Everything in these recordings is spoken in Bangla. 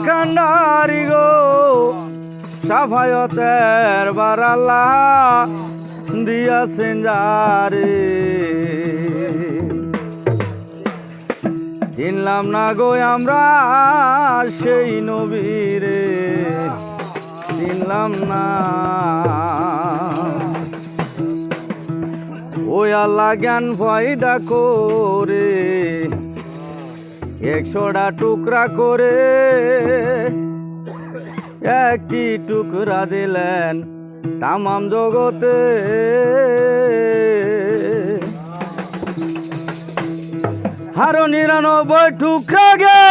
কান্ডারি গো সাফায়তের বার আল্লাহ দিয়াছেন যারে চিনলাম না গো আমরা সেই নবীরে চিনলাম না ওই আল্লাহ জ্ঞান ফয়দা করে 100টা টুকরা করে একটি টুকরা দিলেন তামাম জগতে আরো 99 টুকরা জ্ঞান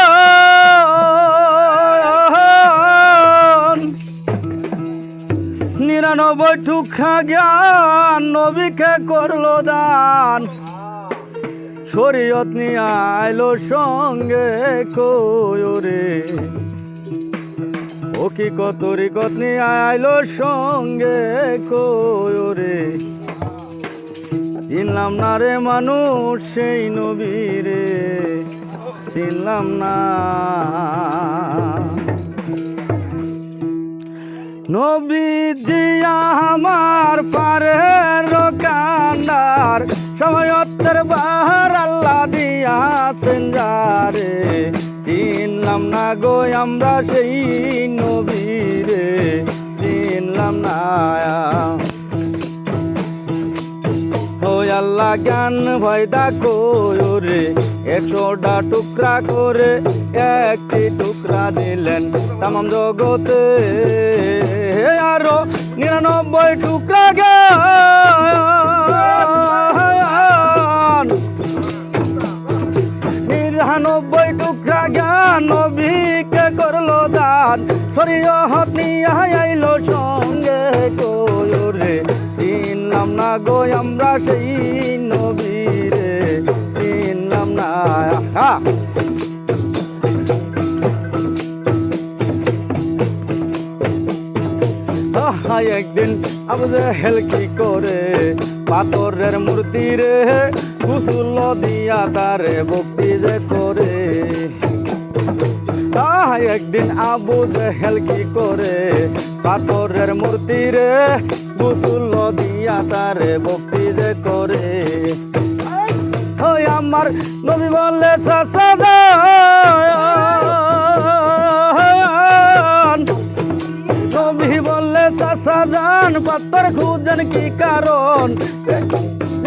99 টুকরা জ্ঞান নবীকে করলো দান শরীয়ত নিয়ে আইলো সঙ্গে কয়রে ও কি তরিকত নিয়ে আইলো সঙ্গে কয়রে চিনলাম না রে মানুষ সেই নবীরে চিনলাম না নবীজি আমার পারের কান্ডার সময়তের বাহার আল্লাহ দিয়াছেন যারে চিনলাম না গো আমরা সেই নবীরে চিনলাম না ওই আল্লাহ জ্ঞান ভয়দা করে 100টা টুকরা করে একটি টুকরা দিলেন তামাম জগতে আরো 99 টুকরা জ্ঞান 99 টুকরা জ্ঞান নবীকে করলো দান শরীয়ত নিয়ে আইলো সঙ্গে কয়রে চিনলাম না গো আমরা সেই নবীরে চিনলাম না একদিন আবু জেহেল কি করে পাথরের মূর্তি রে গোসল দিয়া তারে ভক্তি যে করে একদিন আবু জেহেল কি করে পাথরের মূর্তি রে গোসল দিয়া তারে ভক্তি যে করে ওই আমার নবী বললে চাচা নবী বললে চাচা জান পাথর খুঁজেন কি কারণ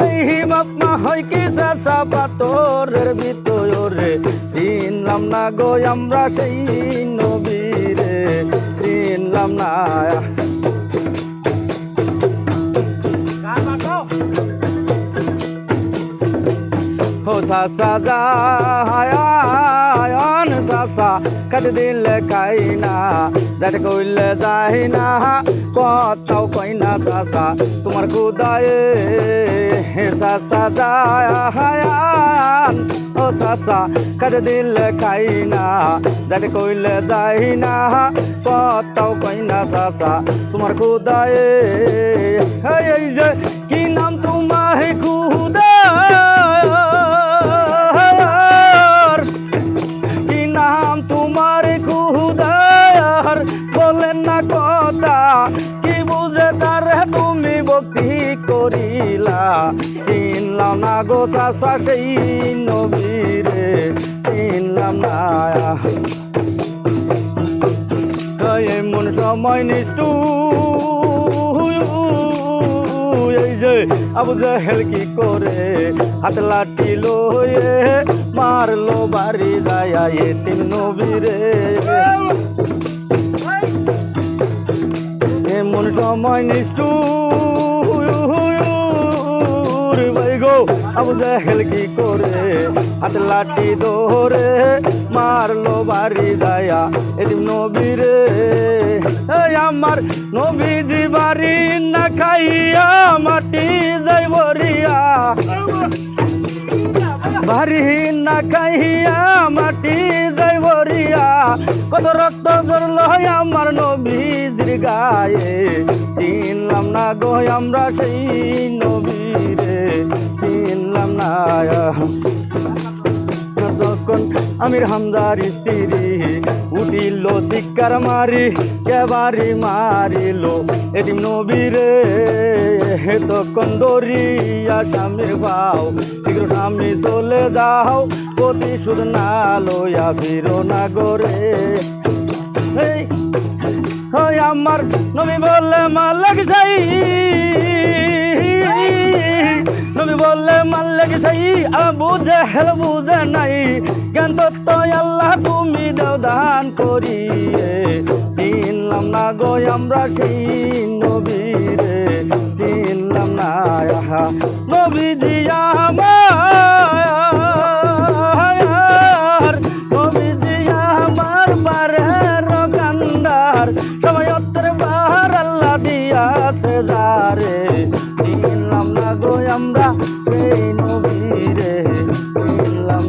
এই বাপমা হয় কি চাচা পাথরের ভিতরে চিনলাম না গো আমরা সেই নবীরে চিনলাম না ও চাচা যান চাচা কাট দিলে খাই না যাতে কইলে যাই না কথাও কই না চাচা তোমার খুদায়ে চাচা যান ও চাচা কাট দিলে খাই না যাতে কইলে যাই না কথাও কই না চাচা তোমার খুদায়ে এই যে কি নাম তোমার খুদা কি বুঝে তারে তুমি ভক্তি করিলা চিনলাম না গো চাচা সেই নবীরে চিনলাম না এমন সময় নিষ্ঠুর এই যে আবু জেহেল কি করে হাত লাঠি লয়ে মারলো বাড়ি যায় এতিম নবীরে এমন সময় নিষ্ঠুর ভাই গো আবু জেহেল কি করে হাত লাঠি ধরে মারলো বাড়ি যায়া এদিন নবীরে আমার নবীজি বাড়ি না খাইয়া মাটি যাই বরিয়া বাড়ি না খাইয়া মাটি যাই বরিয়া কত রক্ত ঝরল আমার নবীজির গায়ে চিনলাম না গো আমরা সেই নবীরে চিনলাম না তখন আমির হামজার স্ত্রী উঠিল চিৎকার মারি কেবারি মারিল এদিন নবীরে তখন দরিয়া স্বামীর ভাও শীঘ্র স্বামী চলে যাও প্রতিশোধ না লইয়া ফিরো না গরে ওই আমার নবী বললে মালিক সাই নবী বললে মালিক সাই বুঝে হেল বুঝে নাই জ্ঞান তত্ত্ব আল্লাহ তুমি দাও দান করিয়ে চিনলাম না গো আমরা সেই নবীরে চিনলাম না আহা নবীজি আমার নবীজি আমার বারের কান্দার সবাই অত্তর বাহার আল্লাহ দিয়াছে যারে চিনলাম না গো আমরা সেই নবীরে চিনলাম